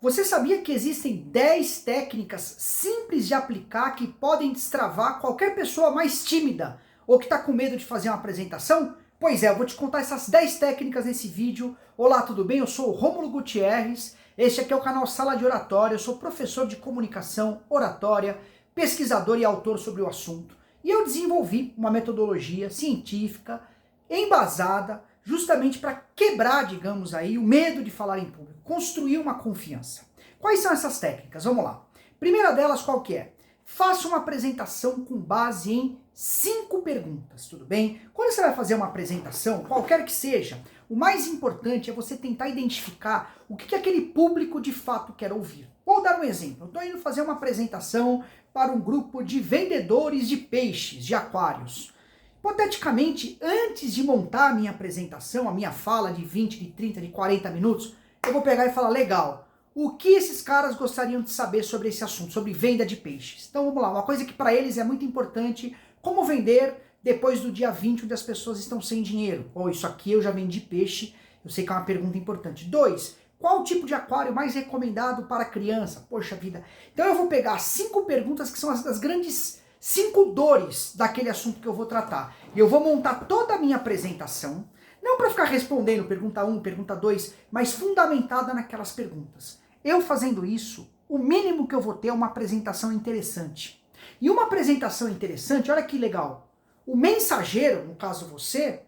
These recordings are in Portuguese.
Você sabia que existem 10 técnicas simples de aplicar que podem destravar qualquer pessoa mais tímida ou que está com medo de fazer uma apresentação? Pois é, eu vou te contar essas 10 técnicas nesse vídeo. Olá, tudo bem? Eu sou o Rômulo Gutierrez, este aqui é o canal Sala de Oratória, eu sou professor de comunicação, oratória, pesquisador e autor sobre o assunto. E eu desenvolvi uma metodologia científica, embasada, justamente para quebrar, digamos aí, o medo de falar em público, construir uma confiança. Quais são essas técnicas? Vamos lá. Primeira delas, qual que é? Faça uma apresentação com base em 5 perguntas, tudo bem? Quando você vai fazer uma apresentação, qualquer que seja, o mais importante é você tentar identificar o que aquele público de fato quer ouvir. Vou dar um exemplo. Eu estou indo fazer uma apresentação para um grupo de vendedores de peixes, de aquários. Hipoteticamente, antes de montar a minha apresentação, a minha fala de 20, de 30, de 40 minutos, eu vou pegar e falar, legal, o que esses caras gostariam de saber sobre esse assunto, sobre venda de peixes? Então vamos lá, uma coisa que para eles é muito importante, como vender depois do dia 20, onde as pessoas estão sem dinheiro? Ou isso aqui eu já vendi peixe, eu sei que é uma pergunta importante. 2, qual o tipo de aquário mais recomendado para criança? Poxa vida. Então eu vou pegar 5 perguntas que são as grandes 5 dores daquele assunto que eu vou tratar. E eu vou montar toda a minha apresentação, não para ficar respondendo pergunta 1, pergunta 2, mas fundamentada naquelas perguntas. Eu fazendo isso, o mínimo que eu vou ter é uma apresentação interessante. E uma apresentação interessante, olha que legal, o mensageiro, no caso você,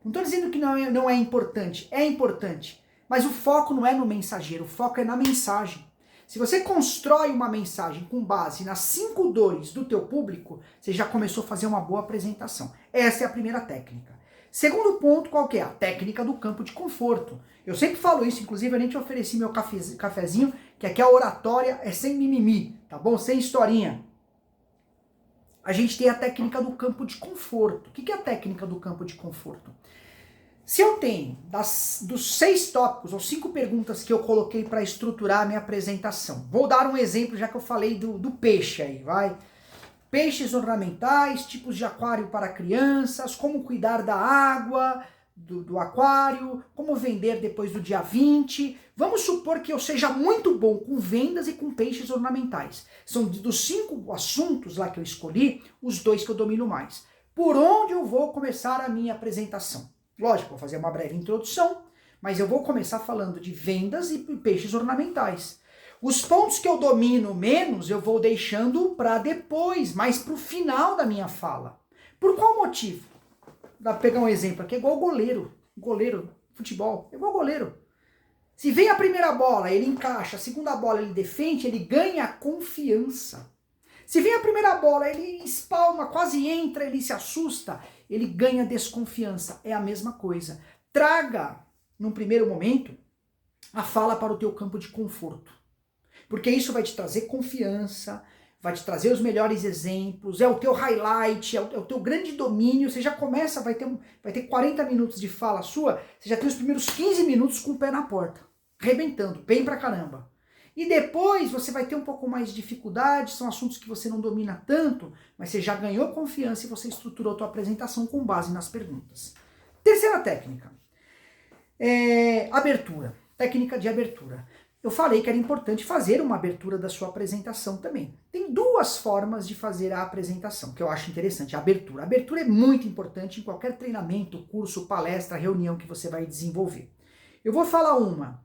não estou dizendo que não é importante, é importante, mas o foco não é no mensageiro, o foco é na mensagem. Se você constrói uma mensagem com base nas 5 dores do teu público, você já começou a fazer uma boa apresentação. Essa é a primeira técnica. Segundo ponto, qual que é? A técnica do campo de conforto. Eu sempre falo isso, inclusive eu nem te ofereci meu cafezinho, que aqui a oratória é sem mimimi, tá bom? Sem historinha. A gente tem a técnica do campo de conforto. O que é a técnica do campo de conforto? Se eu tenho, dos 6 tópicos ou 5 perguntas que eu coloquei para estruturar a minha apresentação, vou dar um exemplo, já que eu falei do peixe aí, vai. Peixes ornamentais, tipos de aquário para crianças, como cuidar da água, do aquário, como vender depois do dia 20. Vamos supor que eu seja muito bom com vendas e com peixes ornamentais. São dos 5 assuntos lá que eu escolhi, os 2 que eu domino mais. Por onde eu vou começar a minha apresentação? Lógico, vou fazer uma breve introdução, mas eu vou começar falando de vendas e peixes ornamentais. Os pontos que eu domino menos, eu vou deixando para depois, mais para o final da minha fala. Por qual motivo? Vou pegar um exemplo aqui, é igual goleiro. Goleiro, futebol, é igual goleiro. Se vem a primeira bola, ele encaixa, a segunda bola ele defende, ele ganha confiança. Se vem a primeira bola, ele espalma, quase entra, ele se assusta, ele ganha desconfiança. É a mesma coisa. Traga, num primeiro momento, a fala para o teu campo de conforto. Porque isso vai te trazer confiança, vai te trazer os melhores exemplos, é o teu highlight, é o teu grande domínio. Você já começa, vai ter 40 minutos de fala sua, você já tem os primeiros 15 minutos com o pé na porta, arrebentando, bem pra caramba. E depois você vai ter um pouco mais de dificuldade, são assuntos que você não domina tanto, mas você já ganhou confiança e você estruturou a tua apresentação com base nas perguntas. Terceira técnica, abertura, técnica de abertura. Eu falei que era importante fazer uma abertura da sua apresentação também. Tem 2 formas de fazer a apresentação, que eu acho interessante. A abertura. A abertura é muito importante em qualquer treinamento, curso, palestra, reunião que você vai desenvolver. Eu vou falar uma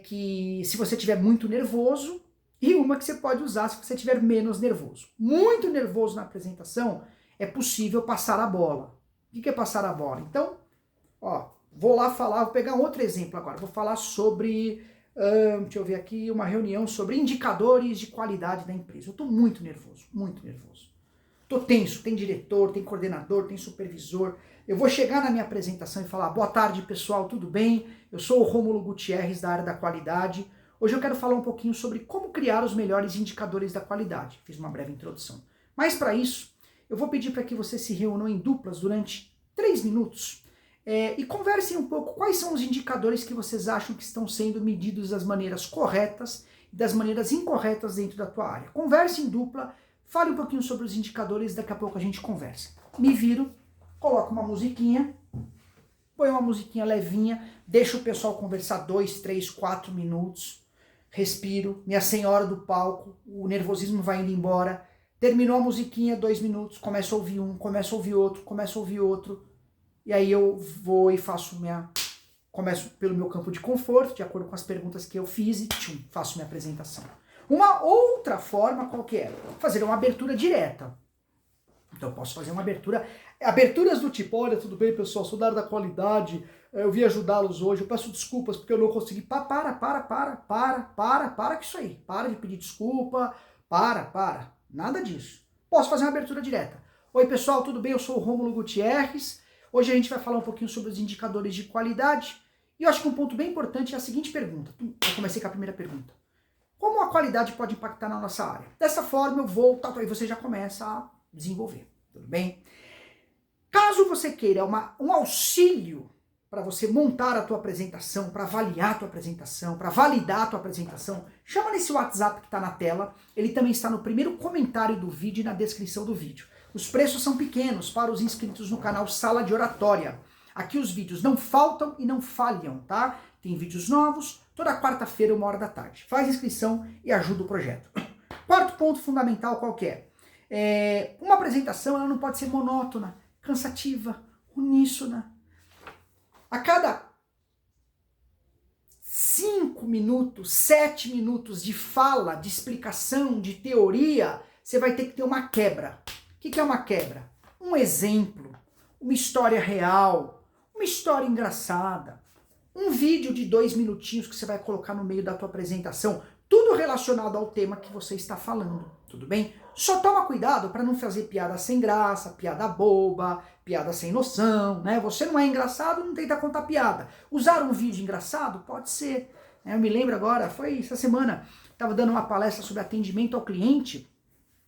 que se você estiver muito nervoso e uma que você pode usar se você estiver menos nervoso. Muito nervoso na apresentação, é possível passar a bola. O que é passar a bola? Então, vou lá falar, vou pegar um outro exemplo agora. Vou falar sobre... deixa eu ver aqui, uma reunião sobre indicadores de qualidade da empresa. Eu estou muito nervoso, muito nervoso. Estou tenso, tem diretor, tem coordenador, tem supervisor. Eu vou chegar na minha apresentação e falar, boa tarde pessoal, tudo bem? Eu sou o Rômulo Gutierrez da área da qualidade. Hoje eu quero falar um pouquinho sobre como criar os melhores indicadores da qualidade. Fiz uma breve introdução. Mas para isso, eu vou pedir para que vocês se reúnam em duplas durante 3 minutos. E conversem um pouco quais são os indicadores que vocês acham que estão sendo medidos das maneiras corretas e das maneiras incorretas dentro da tua área. Converse em dupla, fale um pouquinho sobre os indicadores, daqui a pouco a gente conversa. Me viro, coloco uma musiquinha, põe uma musiquinha levinha, deixa o pessoal conversar 2, 3, 4 minutos. respiro, minha senhora do palco, o nervosismo vai indo embora, terminou a musiquinha, 2 minutos, começo a ouvir um, começo a ouvir outro, começo a ouvir outro, e aí eu vou e começo pelo meu campo de conforto, de acordo com as perguntas que eu fiz, e faço minha apresentação. Uma outra forma qual que é? Fazer uma abertura direta. Então eu posso fazer uma aberturas do tipo, olha, tudo bem pessoal, sou da área da qualidade, eu vim ajudá-los hoje, eu peço desculpas porque eu não consegui, para com isso aí, para de pedir desculpa, nada disso. Posso fazer uma abertura direta. Oi pessoal, tudo bem? Eu sou o Rômulo Gutierrez, hoje a gente vai falar um pouquinho sobre os indicadores de qualidade, e eu acho que um ponto bem importante é a seguinte pergunta, eu comecei com a primeira pergunta. Como a qualidade pode impactar na nossa área? Dessa forma eu vou, aí você já começa a desenvolver, tudo bem? Caso você queira um auxílio para você montar a tua apresentação, para avaliar a tua apresentação, para validar a tua apresentação, chama nesse WhatsApp que está na tela, ele também está no primeiro comentário do vídeo e na descrição do vídeo. Os preços são pequenos para os inscritos no canal Sala de Oratória. Aqui os vídeos não faltam e não falham, tá? Tem vídeos novos, toda quarta-feira, 13h. Faz inscrição e ajuda o projeto. Quarto ponto fundamental qual que é? Uma apresentação ela não pode ser monótona, cansativa, uníssona. A cada 5 minutos, 7 minutos de fala, de explicação, de teoria, você vai ter que ter uma quebra. O que é uma quebra? Um exemplo, uma história real, uma história engraçada, um vídeo de 2 minutinhos que você vai colocar no meio da tua apresentação, tudo relacionado ao tema que você está falando, tudo bem? Só toma cuidado para não fazer piada sem graça, piada boba, piada sem noção, né? Você não é engraçado, não tenta contar piada. Usar um vídeo engraçado? Pode ser. Eu me lembro agora, foi essa semana, estava dando uma palestra sobre atendimento ao cliente,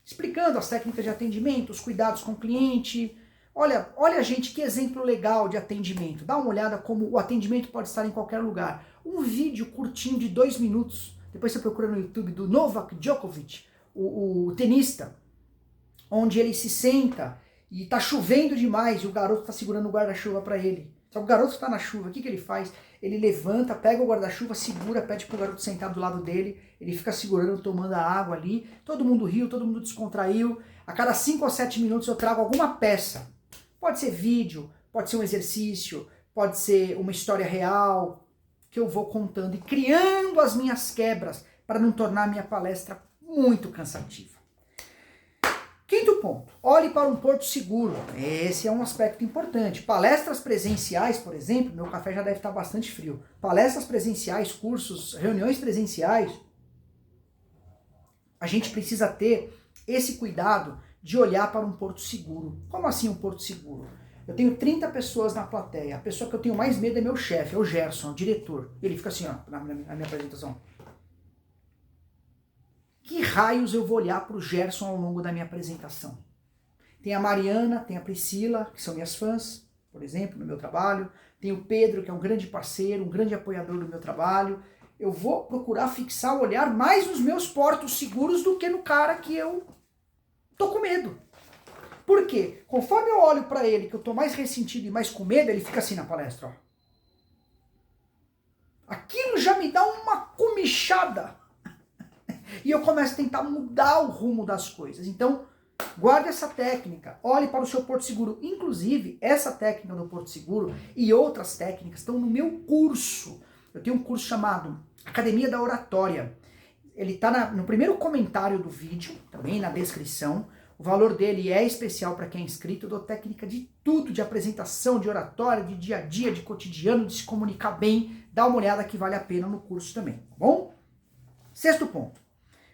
explicando as técnicas de atendimento, os cuidados com o cliente. Olha, gente, que exemplo legal de atendimento. Dá uma olhada como o atendimento pode estar em qualquer lugar. Um vídeo curtinho de 2 minutos. Depois você procura no YouTube do Novak Djokovic, o tenista, onde ele se senta e tá chovendo demais e o garoto tá segurando o guarda-chuva para ele. Só que o garoto tá na chuva, o que ele faz? Ele levanta, pega o guarda-chuva, segura, pede pro garoto sentar do lado dele, ele fica segurando, tomando a água ali, todo mundo riu, todo mundo descontraiu. A cada 5 ou 7 minutos eu trago alguma peça. Pode ser vídeo, pode ser um exercício, pode ser uma história real, que eu vou contando e criando as minhas quebras para não tornar a minha palestra muito cansativa. Quinto ponto, olhe para um porto seguro. Esse é um aspecto importante. Palestras presenciais, por exemplo, meu café já deve estar bastante frio. Palestras presenciais, cursos, reuniões presenciais, a gente precisa ter esse cuidado de olhar para um porto seguro. Como assim um porto seguro? Eu tenho 30 pessoas na plateia. A pessoa que eu tenho mais medo é meu chefe, é o Gerson, o diretor. Ele fica assim, ó, na minha apresentação. Que raios eu vou olhar para o Gerson ao longo da minha apresentação? Tem a Mariana, tem a Priscila, que são minhas fãs, por exemplo, no meu trabalho. Tem o Pedro, que é um grande parceiro, um grande apoiador do meu trabalho. Eu vou procurar fixar o olhar mais nos meus portos seguros do que no cara que eu tô com medo. Por quê? Conforme eu olho para ele, que eu tô mais ressentido e mais com medo, ele fica assim na palestra, ó. Aquilo já me dá uma comichada. E eu começo a tentar mudar o rumo das coisas. Então, guarde essa técnica. Olhe para o seu porto seguro. Inclusive, essa técnica do porto seguro e outras técnicas estão no meu curso. Eu tenho um curso chamado Academia da Oratória. Ele está no primeiro comentário do vídeo, também na descrição. O valor dele é especial para quem é inscrito. Eu dou técnica de tudo, de apresentação, de oratória, de dia a dia, de cotidiano, de se comunicar bem. Dá uma olhada que vale a pena no curso também, tá bom? Sexto ponto.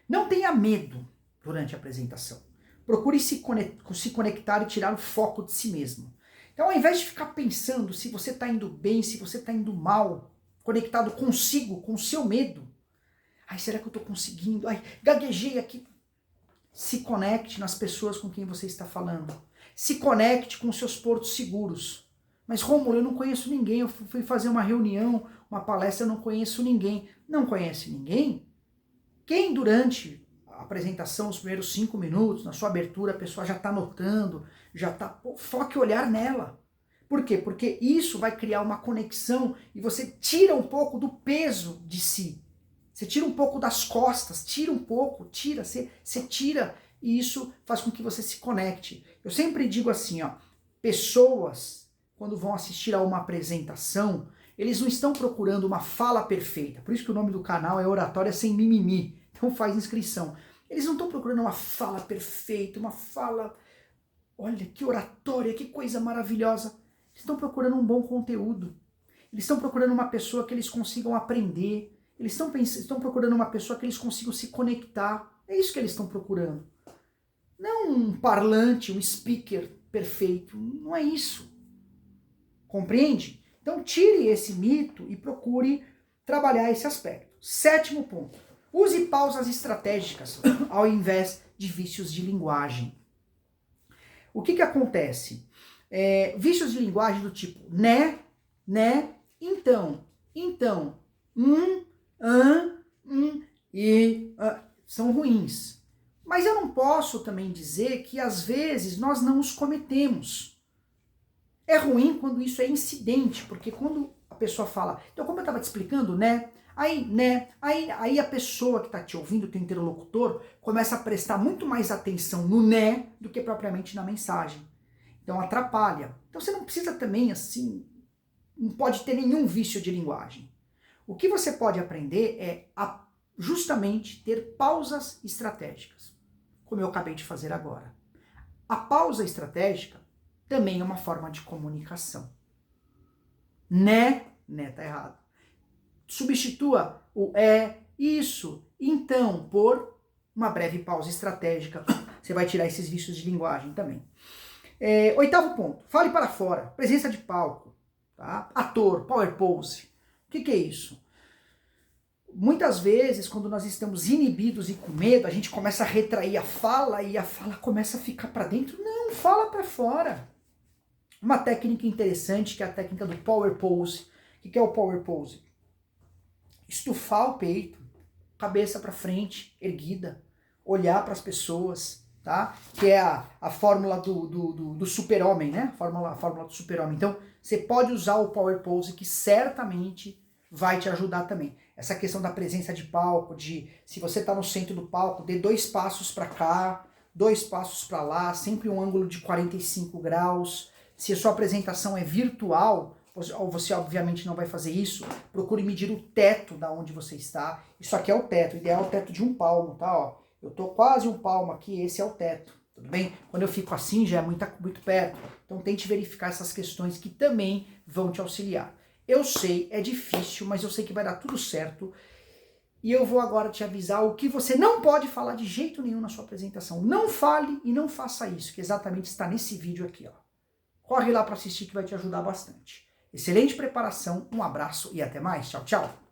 Não tenha medo durante a apresentação. Procure se conectar e tirar o foco de si mesmo. Então, ao invés de ficar pensando se você está indo bem, se você está indo mal, conectado consigo, com o seu medo. Ai, será que eu estou conseguindo? Ai, gaguejei aqui. Se conecte nas pessoas com quem você está falando. Se conecte com os seus portos seguros. Mas, Rômulo, eu não conheço ninguém. Eu fui fazer uma reunião, uma palestra, eu não conheço ninguém. Não conhece ninguém? Quem durante a apresentação, os primeiros 5 minutos, na sua abertura, a pessoa já está notando, já está... Foque o olhar nela. Por quê? Porque isso vai criar uma conexão e você tira um pouco do peso de si. Você tira um pouco das costas, tira um pouco, você tira e isso faz com que você se conecte. Eu sempre digo assim, ó, pessoas, quando vão assistir a uma apresentação, eles não estão procurando uma fala perfeita. Por isso que o nome do canal é Oratória Sem Mimimi. Então faz inscrição. Eles não estão procurando uma fala perfeita, uma fala... Olha, que oratória, que coisa maravilhosa. Eles estão procurando um bom conteúdo. Eles estão procurando uma pessoa que eles consigam aprender. Eles estão procurando uma pessoa que eles consigam se conectar. É isso que eles estão procurando. Não um parlante, um speaker perfeito. Não é isso. Compreende? Então tire esse mito e procure trabalhar esse aspecto. 7º ponto. Use pausas estratégicas ao invés de vícios de linguagem. O que acontece? Vícios de linguagem do tipo né, então, são ruins. Mas eu não posso também dizer que às vezes nós não os cometemos. É ruim quando isso é incidente, porque quando a pessoa fala, então como eu estava te explicando, né? Aí a pessoa que está te ouvindo, teu interlocutor, começa a prestar muito mais atenção no né do que propriamente na mensagem. Então atrapalha. Então você não precisa também, assim, não pode ter nenhum vício de linguagem. O que você pode aprender é justamente ter pausas estratégicas, como eu acabei de fazer agora. A pausa estratégica também é uma forma de comunicação. Né tá errado. Substitua o isso, então, por uma breve pausa estratégica. Você vai tirar esses vícios de linguagem também. 8º ponto, fale para fora, presença de palco, tá? Ator, power pose. O que é isso? Muitas vezes, quando nós estamos inibidos e com medo, a gente começa a retrair a fala e a fala começa a ficar para dentro. Não, fala para fora. Uma técnica interessante que é a técnica do power pose. O que é o power pose? Estufar o peito, cabeça para frente, erguida, olhar para as pessoas, tá? Que é a fórmula do super-homem, né? A fórmula do super-homem. Então, você pode usar o power pose que certamente vai te ajudar também. Essa questão da presença de palco, de se você está no centro do palco, dê 2 passos para cá, 2 passos para lá, sempre um ângulo de 45 graus. Se a sua apresentação é virtual, você obviamente não vai fazer isso, procure medir o teto da onde você está. Isso aqui é o teto, o ideal é o teto de 1 palmo, tá? Ó, eu tô quase 1 palmo aqui, esse é o teto, tudo bem? Quando eu fico assim já é muito perto, então tente verificar essas questões que também vão te auxiliar. Eu sei, é difícil, mas eu sei que vai dar tudo certo. E eu vou agora te avisar o que você não pode falar de jeito nenhum na sua apresentação. Não fale e não faça isso, que exatamente está nesse vídeo aqui, ó. Corre lá para assistir que vai te ajudar bastante. Excelente preparação, um abraço e até mais. Tchau, tchau.